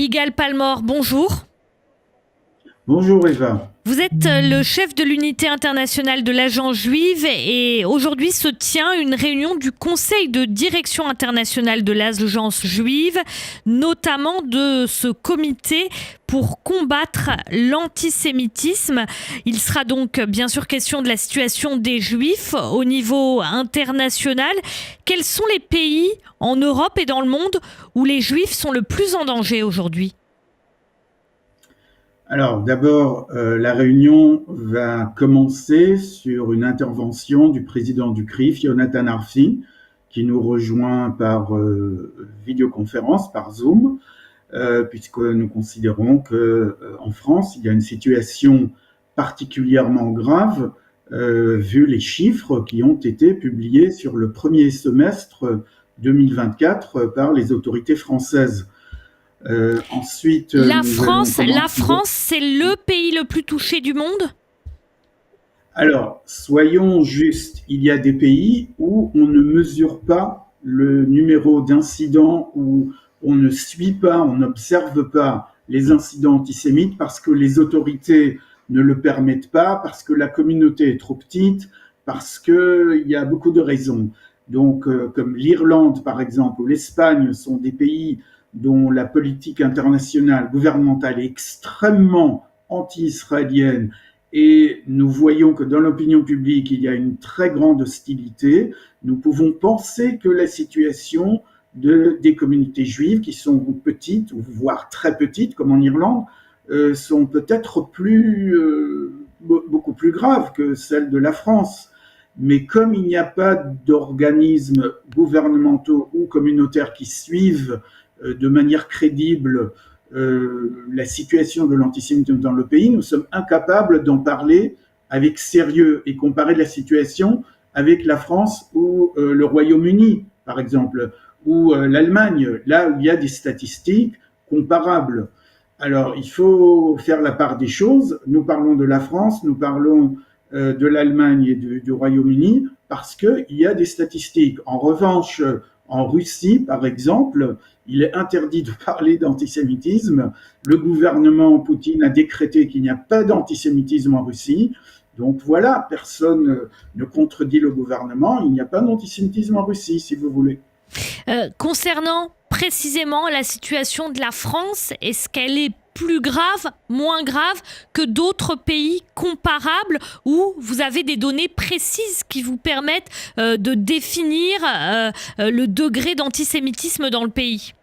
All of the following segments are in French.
Igal Palmore, bonjour. Bonjour Eva. Vous êtes le chef de l'unité internationale de l'Agence juive et aujourd'hui se tient une réunion du Conseil de direction internationale de l'Agence juive, notamment de ce comité pour combattre l'antisémitisme. Il sera donc bien sûr question de la situation des Juifs au niveau international. Quels sont les pays en Europe et dans le monde où les Juifs sont le plus en danger aujourd'hui ? Alors d'abord, la réunion va commencer sur une intervention du président du CRIF, Yonatan Arfi, qui nous rejoint par vidéoconférence, par Zoom, puisque nous considérons qu'en France, il y a une situation particulièrement grave, vu les chiffres qui ont été publiés sur le premier semestre 2024 par les autorités françaises. Ensuite, la France, c'est le pays le plus touché du monde ? Alors, soyons justes, il y a des pays où on ne mesure pas le numéro d'incidents, où on ne suit pas, on n'observe pas les incidents antisémites parce que les autorités ne le permettent pas, parce que la communauté est trop petite, parce qu'il y a beaucoup de raisons. Donc, comme l'Irlande, par exemple, ou l'Espagne sont des pays dont la politique internationale, gouvernementale est extrêmement anti-israélienne, et nous voyons que dans l'opinion publique, il y a une très grande hostilité, nous pouvons penser que la situation des communautés juives, qui sont petites, voire très petites, comme en Irlande, sont peut-être beaucoup plus graves que celles de la France. Mais comme il n'y a pas d'organismes gouvernementaux ou communautaires qui suivent de manière crédible la situation de l'antisémitisme dans le pays, nous sommes incapables d'en parler avec sérieux et comparer la situation avec la France ou le Royaume-Uni, par exemple, ou l'Allemagne, là où il y a des statistiques comparables. Alors, il faut faire la part des choses. Nous parlons de la France, nous parlons de l'Allemagne et du Royaume-Uni parce qu'il y a des statistiques. En revanche, en Russie, par exemple, il est interdit de parler d'antisémitisme. Le gouvernement Poutine a décrété qu'il n'y a pas d'antisémitisme en Russie. Donc voilà, personne ne contredit le gouvernement. Il n'y a pas d'antisémitisme en Russie, si vous voulez. Concernant précisément la situation de la France, est-ce qu'elle est plus grave, moins grave que d'autres pays comparables où vous avez des données précises qui vous permettent de définir le degré d'antisémitisme dans le pays ?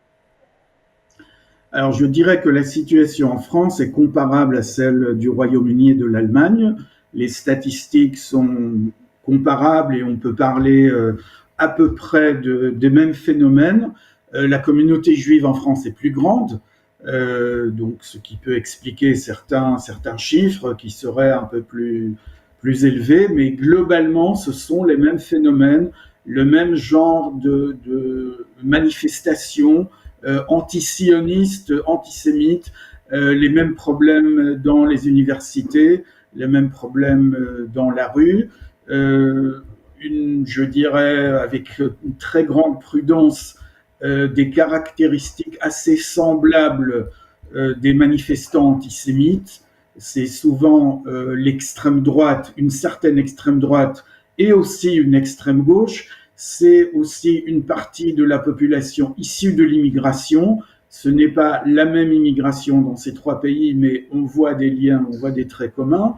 Alors je dirais que la situation en France est comparable à celle du Royaume-Uni et de l'Allemagne. Les statistiques sont comparables et on peut parler à peu près des mêmes phénomènes. La communauté juive en France est plus grande, donc ce qui peut expliquer certains chiffres qui seraient un peu plus élevés, mais globalement ce sont les mêmes phénomènes, le même genre de manifestations antisionistes, antisémites, les mêmes problèmes dans les universités, les mêmes problèmes dans la rue, je dirais avec une très grande prudence, des caractéristiques assez semblables des manifestants antisémites. C'est souvent l'extrême droite, une certaine extrême droite et aussi une extrême gauche. C'est aussi une partie de la population issue de l'immigration. Ce n'est pas la même immigration dans ces trois pays, mais on voit des liens, on voit des traits communs.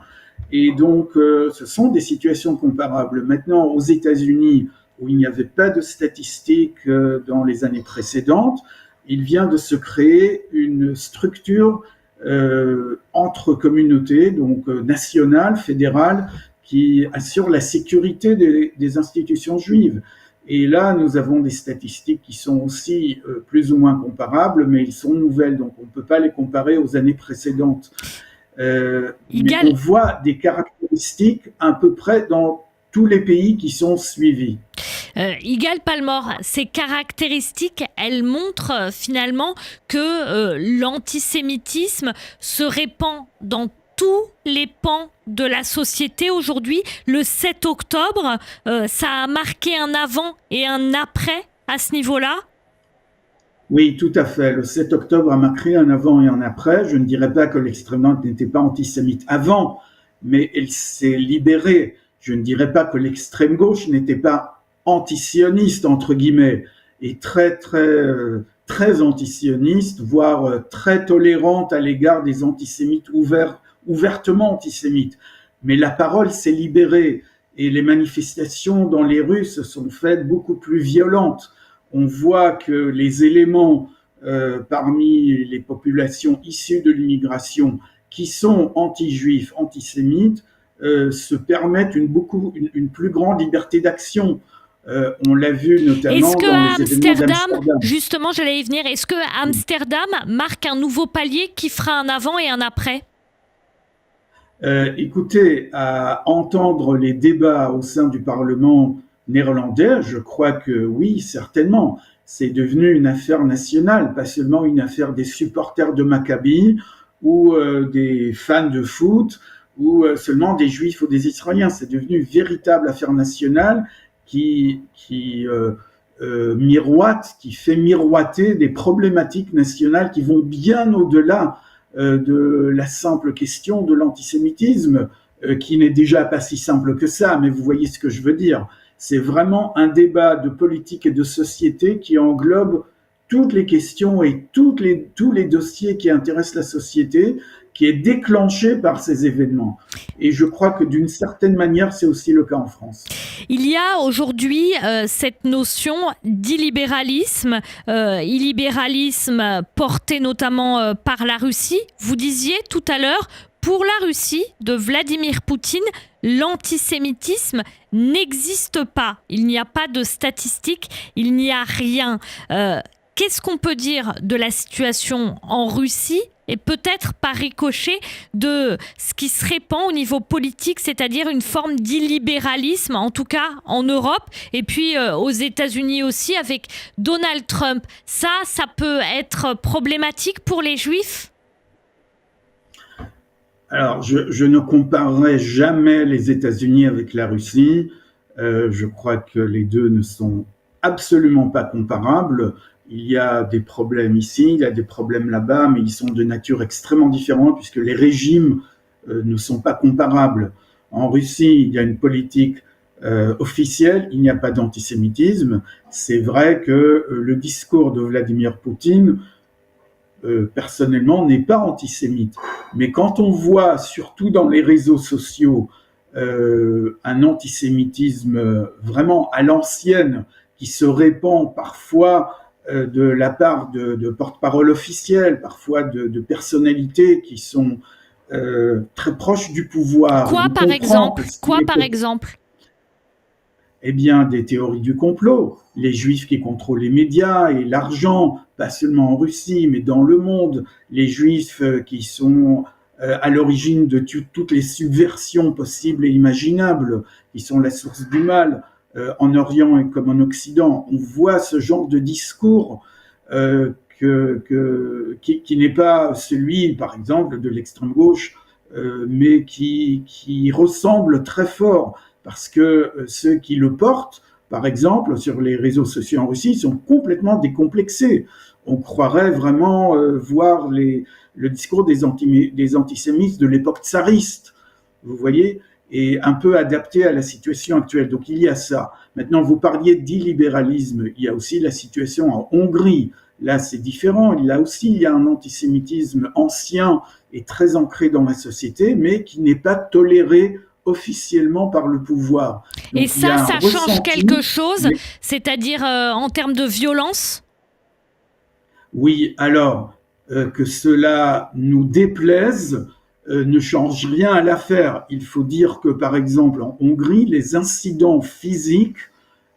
Et donc, ce sont des situations comparables. Maintenant, aux États-Unis, où il n'y avait pas de statistiques dans les années précédentes, il vient de se créer une structure entre communautés, donc nationale, fédérale, qui assure la sécurité des institutions juives. Et là, nous avons des statistiques qui sont aussi plus ou moins comparables, mais ils sont nouvelles, donc on ne peut pas les comparer aux années précédentes. Mais on voit des caractéristiques à peu près dans tous les pays qui sont suivis. Igal Palmore, ces caractéristiques, elles montrent finalement que l'antisémitisme se répand dans tous les pans de la société aujourd'hui. Le 7 octobre, ça a marqué un avant et un après à ce niveau-là ? Oui, tout à fait. Le 7 octobre a marqué un avant et un après. Je ne dirais pas que l'extrême droite n'était pas antisémite avant, mais elle s'est libérée. Je ne dirais pas que l'extrême gauche n'était pas antisioniste, entre guillemets, et très antisioniste, voire très tolérante à l'égard des antisémites ouvertement antisémites. Mais la parole s'est libérée et les manifestations dans les rues se sont faites beaucoup plus violentes. On voit que les éléments parmi les populations issues de l'immigration qui sont anti-juifs, antisémites, se permettent une plus grande liberté d'action. On l'a vu notamment Est-ce que dans à les événements Amsterdam, d'Amsterdam. justement, j'allais y venir, est-ce que Amsterdam marque un nouveau palier qui fera un avant et un après? Écoutez, à entendre les débats au sein du Parlement néerlandais, je crois que oui, certainement. C'est devenu une affaire nationale, pas seulement une affaire des supporters de Maccabi ou des fans de foot ou seulement des juifs ou des Israéliens. C'est devenu une véritable affaire nationale qui miroite, qui fait miroiter des problématiques nationales qui vont bien au-delà de la simple question de l'antisémitisme, qui n'est déjà pas si simple que ça, mais vous voyez ce que je veux dire. C'est vraiment un débat de politique et de société qui englobe toutes les questions et tous les dossiers qui intéressent la société, qui est déclenché par ces événements. Et je crois que d'une certaine manière, c'est aussi le cas en France. Il y a aujourd'hui cette notion d'illibéralisme, illibéralisme porté notamment par la Russie. Vous disiez tout à l'heure, pour la Russie de Vladimir Poutine, l'antisémitisme n'existe pas. Il n'y a pas de statistiques, il n'y a rien. Qu'est-ce qu'on peut dire de la situation en Russie et peut-être par ricochet de ce qui se répand au niveau politique, c'est-à-dire une forme d'illibéralisme, en tout cas en Europe, et puis aux États-Unis aussi avec Donald Trump. Ça peut être problématique pour les Juifs? Alors, je ne comparerai jamais les États-Unis avec la Russie. Je crois que les deux ne sont absolument pas comparables. Il y a des problèmes ici, il y a des problèmes là-bas, mais ils sont de nature extrêmement différente puisque les régimes ne sont pas comparables. En Russie, il y a une politique officielle, il n'y a pas d'antisémitisme. C'est vrai que le discours de Vladimir Poutine, personnellement, n'est pas antisémite. Mais quand on voit, surtout dans les réseaux sociaux, un antisémitisme vraiment à l'ancienne qui se répand parfois de la part de porte-parole officiels, parfois de personnalités qui sont très proches du pouvoir. Quoi par exemple? Quoi par exemple? Eh bien, des théories du complot. Les Juifs qui contrôlent les médias et l'argent, pas seulement en Russie, mais dans le monde. Les Juifs qui sont à l'origine de toutes les subversions possibles et imaginables, qui sont la source du mal. En Orient et comme en Occident, on voit ce genre de discours qui n'est pas celui, par exemple, de l'extrême gauche, mais qui ressemble très fort, parce que ceux qui le portent, par exemple, sur les réseaux sociaux en Russie, sont complètement décomplexés. On croirait vraiment voir le discours des antisémites de l'époque tsariste, vous voyez, et un peu adapté à la situation actuelle. Donc il y a ça. Maintenant, vous parliez d'illibéralisme, il y a aussi la situation en Hongrie. Là, c'est différent. Là aussi, il y a un antisémitisme ancien et très ancré dans la société, mais qui n'est pas toléré officiellement par le pouvoir. Donc, et ça change quelque chose, mais... c'est-à-dire en termes de violence? Oui, alors, que cela nous déplaise, ne change rien à l'affaire. Il faut dire que, par exemple, en Hongrie, les incidents physiques,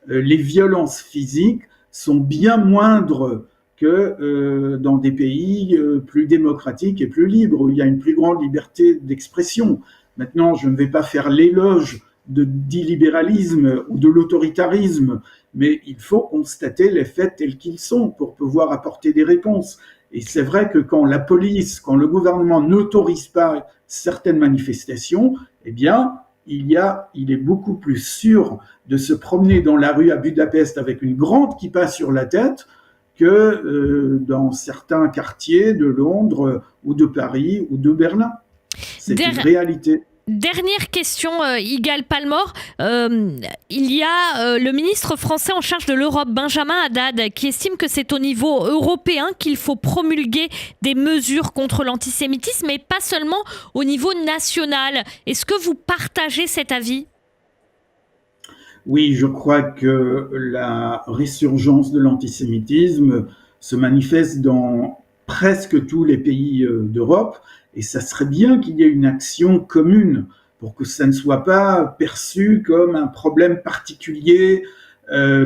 les violences physiques sont bien moindres que dans des pays plus démocratiques et plus libres, où il y a une plus grande liberté d'expression. Maintenant, je ne vais pas faire l'éloge d'illibéralisme ou de l'autoritarisme, mais il faut constater les faits tels qu'ils sont pour pouvoir apporter des réponses. Et c'est vrai que quand la police, quand le gouvernement n'autorise pas certaines manifestations, eh bien, il est beaucoup plus sûr de se promener dans la rue à Budapest avec une grande kippa sur la tête que dans certains quartiers de Londres ou de Paris ou de Berlin. C'est une réalité. Dernière question, Yigal Palmore. Il y a le ministre français en charge de l'Europe, Benjamin Haddad, qui estime que c'est au niveau européen qu'il faut promulguer des mesures contre l'antisémitisme, mais pas seulement au niveau national. Est-ce que vous partagez cet avis ? Oui, je crois que la résurgence de l'antisémitisme se manifeste dans presque tous les pays d'Europe, et ça serait bien qu'il y ait une action commune pour que ça ne soit pas perçu comme un problème particulier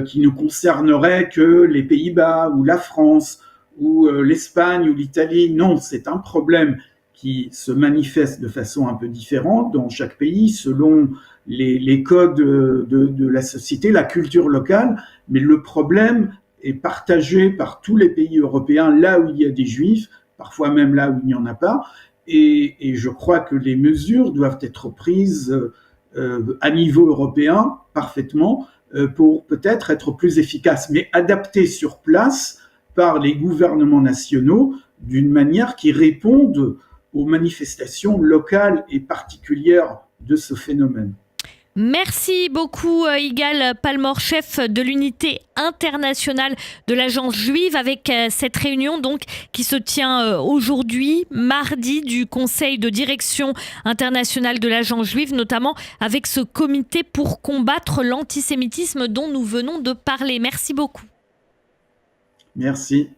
qui ne concernerait que les Pays-Bas ou la France ou l'Espagne ou l'Italie. Non, c'est un problème qui se manifeste de façon un peu différente dans chaque pays selon les codes de la société, la culture locale, mais le problème est partagé par tous les pays européens là où il y a des juifs, parfois même là où il n'y en a pas, et je crois que les mesures doivent être prises à niveau européen parfaitement pour peut-être être plus efficaces, mais adaptées sur place par les gouvernements nationaux d'une manière qui réponde aux manifestations locales et particulières de ce phénomène. Merci beaucoup Yigal Palmore, chef de l'unité internationale de l'Agence juive, avec cette réunion donc qui se tient aujourd'hui, mardi, du Conseil de direction internationale de l'Agence juive, notamment avec ce comité pour combattre l'antisémitisme dont nous venons de parler. Merci beaucoup. Merci.